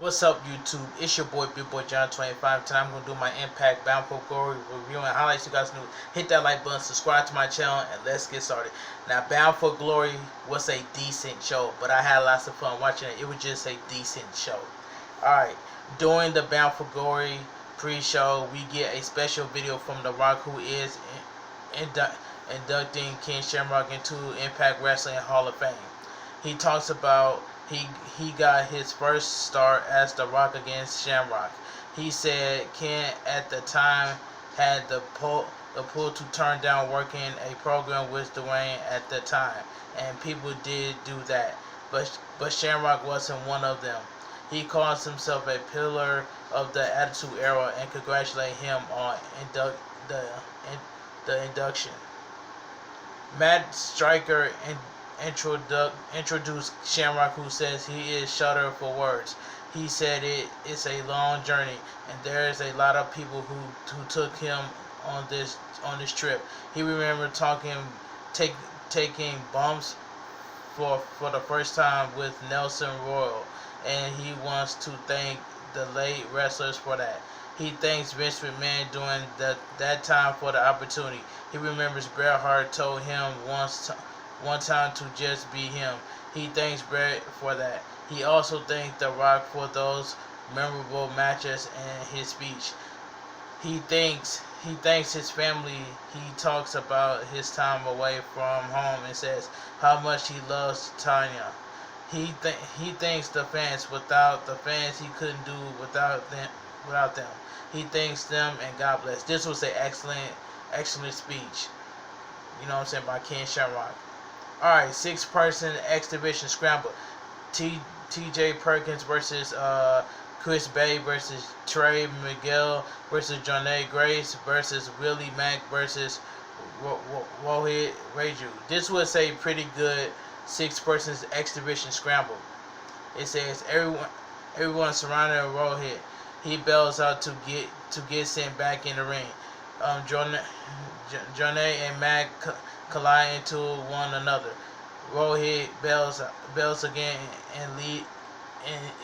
What's up, YouTube? It's your boy, Big Boy John 25. Tonight I'm going to do my Impact Bound for Glory review and highlights. You guys know, hit that like button, subscribe to my channel, and let's get started. Now, Bound for Glory was a decent show, but I had lots of fun watching it. It was just a decent show. Alright, during the Bound for Glory pre-show, we get a special video from The Rock, who is inducting King Shamrock into Impact Wrestling Hall of Fame. He talks about he got his first start as The Rock against Shamrock. He said Ken at the time had the pull to turn down working a program with Dwayne at the time, and people did do that, but Shamrock wasn't one of them. He calls himself a pillar of the Attitude Era and congratulate him on the induction. Matt Striker introduced Shamrock, who says he is shudder for words. He said it's a long journey, and there is a lot of people who took him on this trip. He remembered taking bumps for the first time with Nelson Royal, and he wants to thank the late wrestlers for that. He thanks Vince McMahon during that time for the opportunity. He remembers Bret Hart told him one time to just be him. He thanks Bret for that. He also thanked The Rock for those memorable matches and his speech. He thanks his family. He talks about his time away from home and says how much he loves Tanya. He thanks the fans. Without the fans, he couldn't do without them. He thanks them and God bless. This was an excellent speech. You know what I'm saying, by King Shamrock. Alright, 6-person X Division Scramble. TJ Perkins versus Chris Bay versus Trey Miguel versus Jonay Grace versus Willie Mack versus Rohit Raju. This was a pretty good 6-person X Division Scramble. It says everyone surrounding Rohit. He bails out to get sent back in the ring. Jonay and Mack collide into one another. Rohit bails again and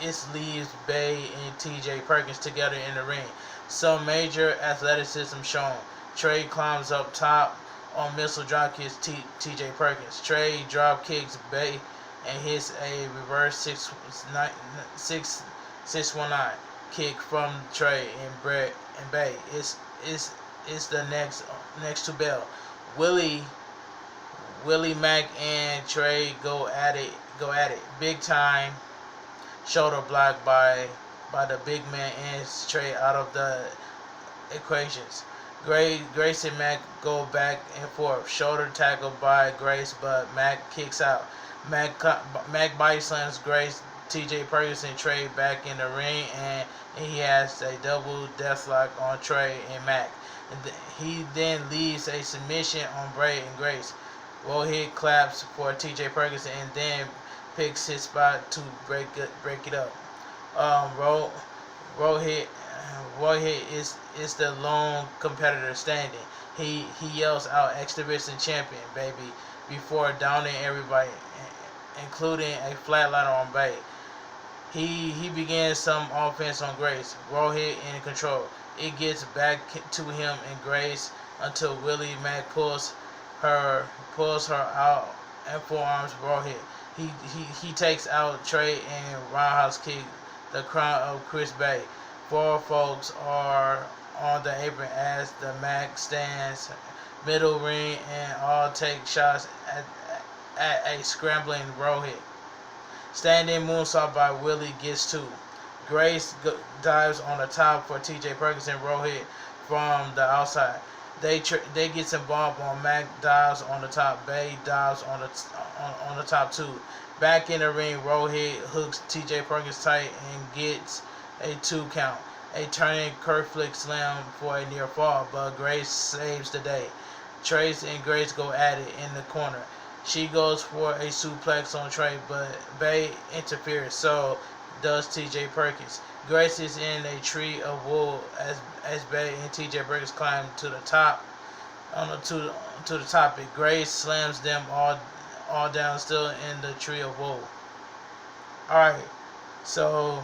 it leaves Bay and TJ Perkins together in the ring. Some major athleticism shown. Trey climbs up top on missile drop kicks TJ Perkins. Trey drop kicks Bay and hits a reverse 619 kick from Trey and Brett and Bay. It's the next to bell. Willie Mack and Trey go at it. Big time shoulder block by the big man ends Trey out of the equations. Grace and Mack go back and forth. Shoulder tackle by Grace, but Mack kicks out. Mack body slams Grace, TJ Perkins and Trey back in the ring, and he has a double deathlock on Trey and Mack. He then leaves a submission on Bray and Grace. Rohit claps for TJ Perkins and then picks his spot to break it up. Rohit is the lone competitor standing. He yells out X Division champion, baby, before downing everybody, including a flatliner on Bay. He begins some offense on Grace. Rohit in control. It gets back to him and Grace until Willie Mack pulls her out and forearms Rohit. He takes out Trey and roundhouse kick the crown of Chris Bay. 4 folks are on the apron as the Mack stands middle ring and all take shots at a scrambling Rohit. Standing moonsault by Willie gets 2. Grace dives on the top for TJ Perkins and Rohit from the outside. They get involved on Mack dives on the top. Bay dives on the top too. Back in the ring, Rohit hooks TJ Perkins tight and gets a 2 count. A turning curve flick slam for a near fall, but Grace saves the day. Trace and Grace go at it in the corner. She goes for a suplex on Trey, but Bay interferes, so does TJ Perkins. Grace is in a tree of wool as Bay and TJ Perkins climb to the top. To the topic, Grace slams them all down, still in the tree of wool. Alright, so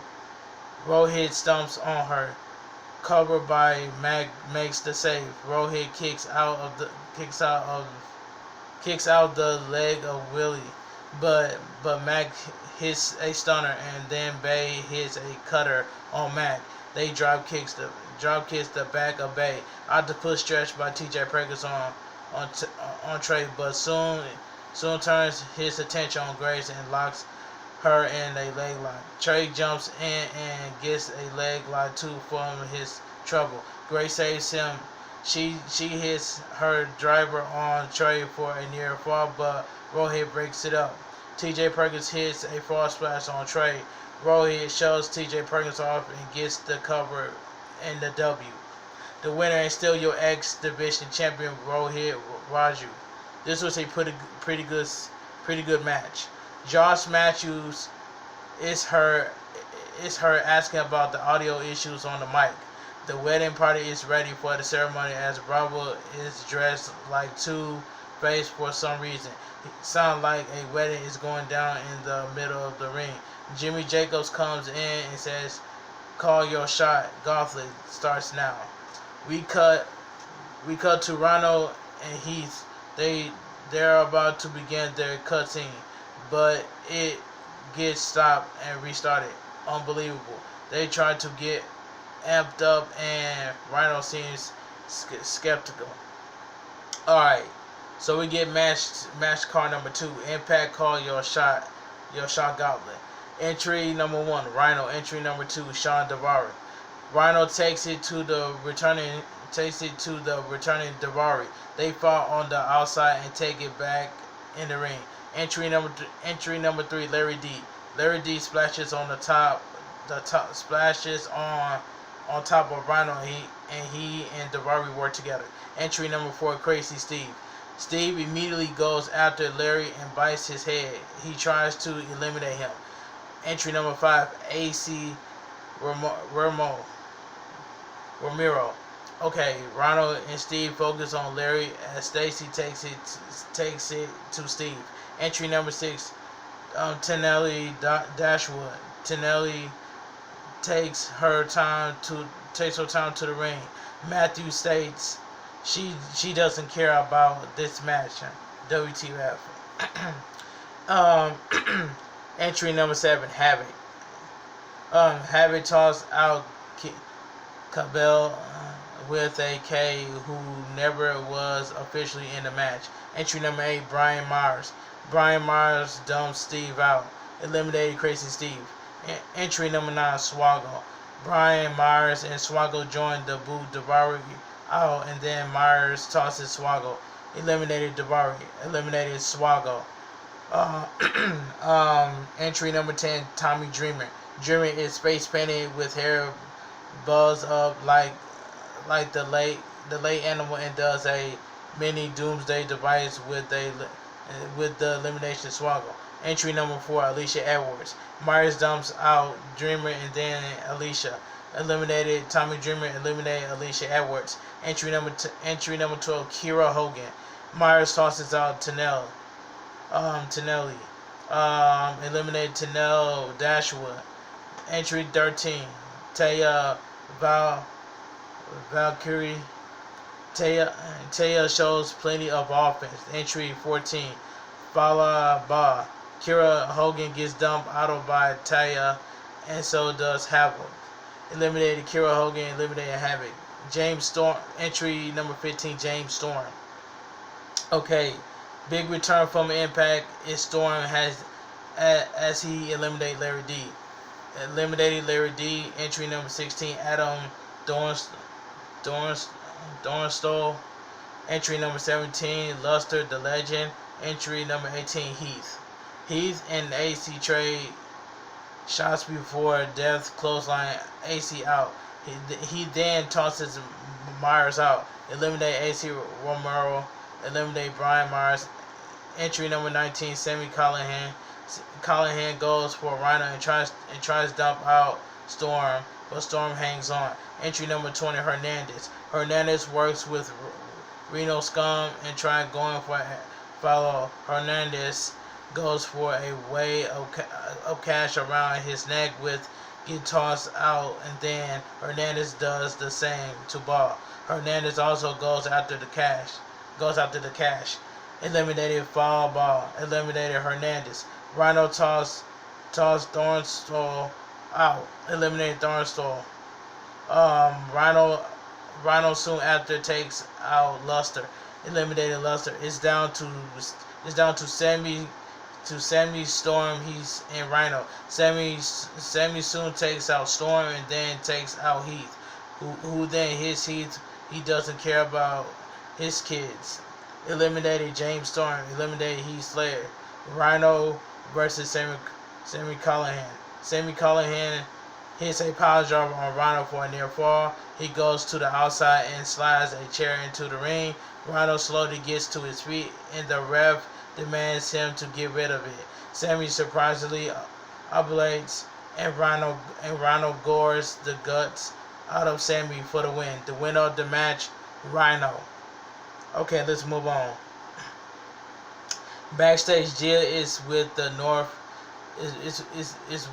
Rohit stumps on her. Covered by Mac makes the save. Rohit kicks out the leg of Willie, but Mac hits a stunner and then Bay hits a cutter on Mac. They drop kicks the back of Bay. Octopus stretched by T.J. Perkins on Trey, but soon turns his attention on Grace and locks her in a leg lock. Trey jumps in and gets a leg lock too from his trouble. Grace saves him. She hits her driver on Trey for a near fall, but Rohit breaks it up. T.J. Perkins hits a fall splash on Trey. Rohit shows T.J. Perkins off and gets the cover and the W. The winner is still your X Division champion, Rohit Raju. This was a pretty good match. Josh Matthews is her asking about the audio issues on the mic. The wedding party is ready for the ceremony as Bravo is dressed like Two-Face for some reason. It sounds like a wedding is going down in the middle of the ring. Jimmy Jacobs comes in and says, "Call your shot. Gauntlet starts now." We cut to Rhino and Heath. They're about to begin their cutscene, but it gets stopped and restarted. Unbelievable. They try to get amped up and Rhino seems skeptical. Alright, so we get match card number 2. Impact Call Your Shot Gauntlet. Entry number 1, Rhino. Entry number 2, Sean Davari. Rhino takes it to the returning Davari. They fought on the outside and take it back in the ring. Entry number 3, Larry D. Larry D splashes on the top splashes on top of Rhino, and he and Davari work together. Entry number 4, Crazy Steve. Steve immediately goes after Larry and bites his head. He tries to eliminate him. Entry number 5, AC Ramiro. Okay, Rhino and Steve focus on Larry as Stacy takes it to Steve. Entry number 6, Tenelli Dashwood. Tenelli takes her time to the ring. Matthew states she doesn't care about this match. WTF. Entry number 7, Havoc. Havoc tossed out Cabell with a K, who never was officially in the match. Entry number 8, Brian Myers. Brian Myers dumps Steve out, eliminated Crazy Steve. Entry number 9, Swaggle. Brian Myers and Swaggle joined the boot Davari out, and then Myers tosses Swaggle, eliminated Davari, eliminated Swaggle. Entry number 10, Tommy Dreamer. Dreamer is face painted with hair buzz up like the late animal and does a mini doomsday device with the elimination Swaggle. Entry number 4, Alicia Edwards. Myers dumps out Dreamer and then Alicia. Eliminated Tommy Dreamer, eliminated Alicia Edwards. Entry number 12, Kira Hogan. Myers tosses out Tenelli. Eliminated Tenell Dashwood. Entry 13, Taya Valkyrie. Taya shows plenty of offense. Entry 14, Fala Ba. Kira Hogan gets dumped out by Taya, and so does Havoc. Eliminated Kira Hogan, eliminated Havoc. James Storm. Entry number 15, James Storm. Okay, big return from Impact is Storm as he eliminated Larry D. Eliminated Larry D. Entry number 16, Adam Dornstall. Entry number 17, Luster the Legend. Entry number 18, Heath. Heath and AC trade shots before Death clothesline AC out. He then tosses Myers out. Eliminate AC Romero. Eliminate Brian Myers. Entry number 19, Sammy Callahan. Callahan goes for Rhino and tries to dump out Storm, but Storm hangs on. Entry number 20, Hernandez. Hernandez works with Reno Scum and tries going for follow. Hernandez goes for a way of cash around his neck with get tossed out, and then Hernandez does the same to Ball. Hernandez also goes after the cash. Eliminated foul Ball. Eliminated Hernandez. Rhino toss Thornstall out. Eliminated Thornstall. Rhino soon after takes out Luster. Eliminated Luster. It's down to Sammy Storm. He's in Rhino. Sammy soon takes out Storm and then takes out Heath. Who then hits Heath. He doesn't care about his kids. Eliminated James Storm. Eliminated Heath Slater. Rhino versus Sammy Callahan. Sammy Callahan hits a power driver on Rhino for a near fall. He goes to the outside and slides a chair into the ring. Rhino slowly gets to his feet and the ref demands him to get rid of it. Sammy surprisingly oblates and Rhino gores the guts out of Sammy for the win. The winner of the match, Rhino. Okay, let's move on. Backstage, Jill is with the North. Is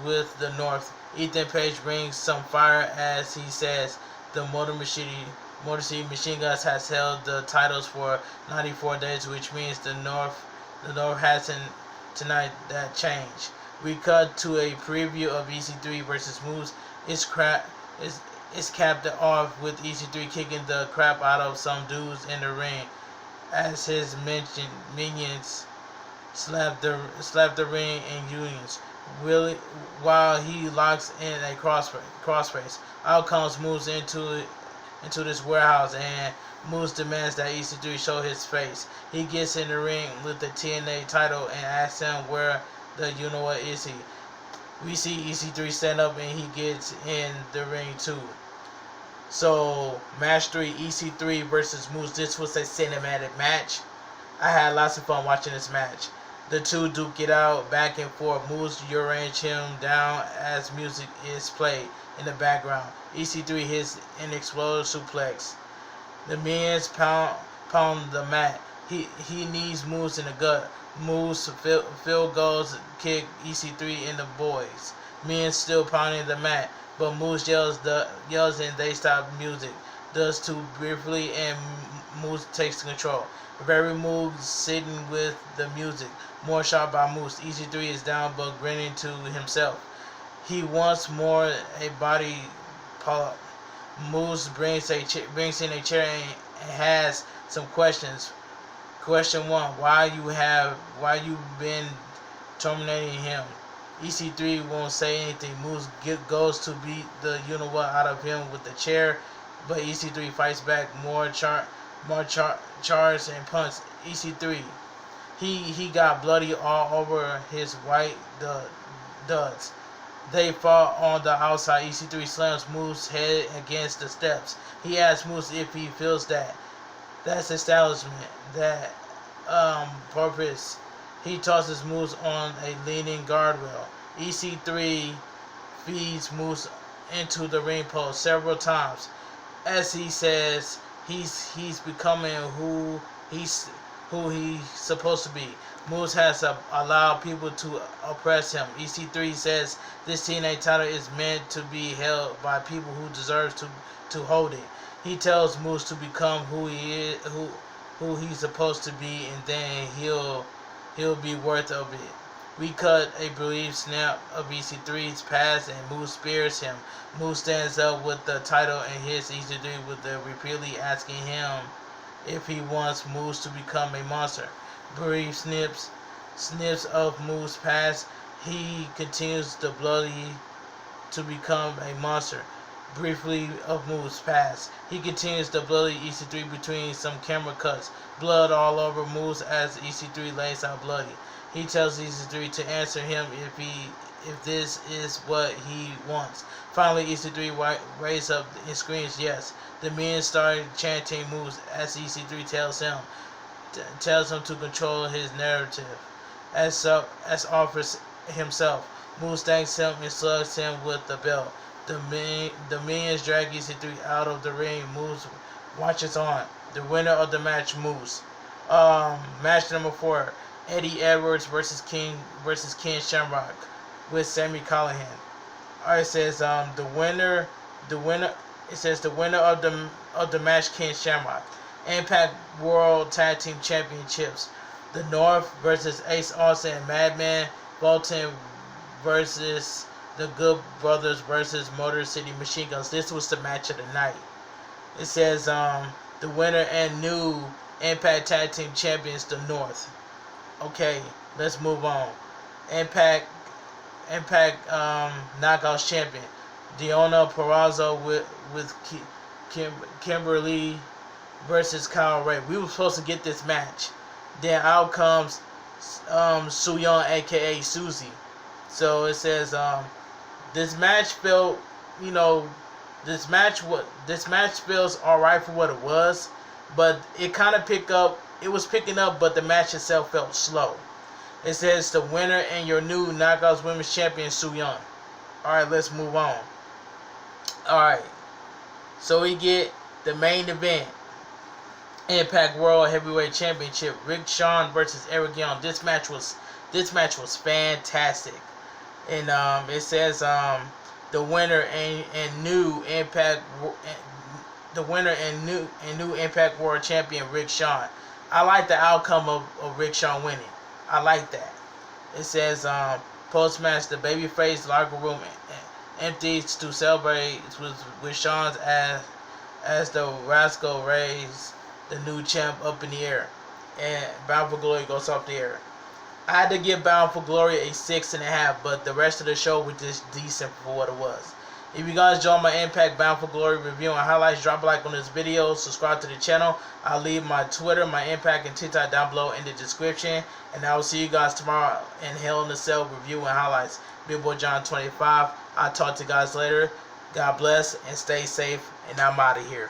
with the North. Ethan Page brings some fire as he says the Motor City Machine Guns has held the titles for 94 days, which means the North hasn't tonight. That change. We cut to a preview of EC3 versus Moose. It's capped off with EC3 kicking the crap out of some dudes in the ring as his minions slap the ring in unions. Really, while he locks in a crossface. Out comes Moose into this warehouse and Moose demands that EC3 show his face. He gets in the ring with the TNA title and asks him where the you-know-what is he. We see EC3 stand up and he gets in the ring too. So, match 3, EC3 versus Moose. This was a cinematic match. I had lots of fun watching this match. The two duke it out back and forth. Moose urinates him down as music is played in the background. EC3 hits an explosive suplex. The Minions pound the mat. He knees Moose in the gut. Moose field goals kick EC3 in the boys. Minions still pounding the mat, but Moose yells and they stop music. Does too briefly and Moose takes control. Very moved sitting with the music. More shot by Moose. EC3 is down but grinning to himself. He wants more a body pull-up. Moose brings in a chair and has some questions. Question 1: Why you been terminating him? EC3 won't say anything. Moose goes to beat the you-know-what out of him with the chair, but EC3 fights back. More charge and punch. EC3. He got bloody all over his white duds. They fall on the outside. EC3 slams Moose's head against the steps. He asks Moose if he feels that's establishment, that purpose. He tosses Moose on a leaning guardrail. EC3 feeds Moose into the ring post several times. As he says, he's becoming who he's supposed to be. Moose has allowed people to oppress him. EC3 says this TNA title is meant to be held by people who deserve to hold it. He tells Moose to become who he is, who he's supposed to be, and then he'll be worth of it. We cut a brief snap of EC3's past and Moose spears him. Moose stands up with the title and hits EC3 with the repeatedly asking him if he wants Moose to become a monster. Brief snips of Moose's past. He continues the bloody to become a monster. Briefly of Moose's past. He continues the bloody EC3 between some camera cuts. Blood all over Moose as EC3 lays out bloody. He tells EC3 to answer him if this is what he wants. Finally, EC3 raises up and screams yes. The men start chanting Moose as EC3 tells him to control his narrative. As offers himself, Moose thanks him and slugs him with the belt. The minions drag EC3 out of the ring. Moose watches on. The winner of the match, Moose. Match number 4: Eddie Edwards versus Ken Shamrock with Sami Callihan. Alright, it says the winner. It says the winner of the match, Ken Shamrock. Impact World Tag Team Championships. The North versus Ace Austin and Madman. Bolton versus the Good Brothers versus Motor City Machine Guns. This was the match of the night. It says the winner and new Impact Tag Team Champions, the North. Okay, let's move on. Impact Knockouts Champion, Deonna Purrazzo with Kimberly versus Kyle Ray. We were supposed to get this match. Then out comes Suyon, aka Susie. So it says this match felt, this match feels alright for what it was, but it kind of was picking up, but the match itself felt slow. It says the winner and your new Knockouts Women's Champion, Suyon. Alright, let's move on. Alright, so we get the main event. Impact World Heavyweight Championship, Rick Shawn versus Eric Young. This match was fantastic. And it says the winner and new Impact World Champion, Rick Shawn. I like the outcome of Rick Shawn winning. I like that. It says post-match, the babyface locker room empties to celebrate with Shawn's as the Rascal raise the new champ up in the air, and Bound for Glory goes off the air. I had to give Bound for Glory a 6.5, but the rest of the show was just decent for what it was. If you guys enjoy my Impact Bound for Glory review and highlights, drop a like on this video, subscribe to the channel. I'll leave my Twitter, my Impact, and TikTok down below in the description. And I will see you guys tomorrow in Hell in a Cell review and highlights. Big Boy John 25. I'll talk to you guys later. God bless and stay safe. And I'm out of here.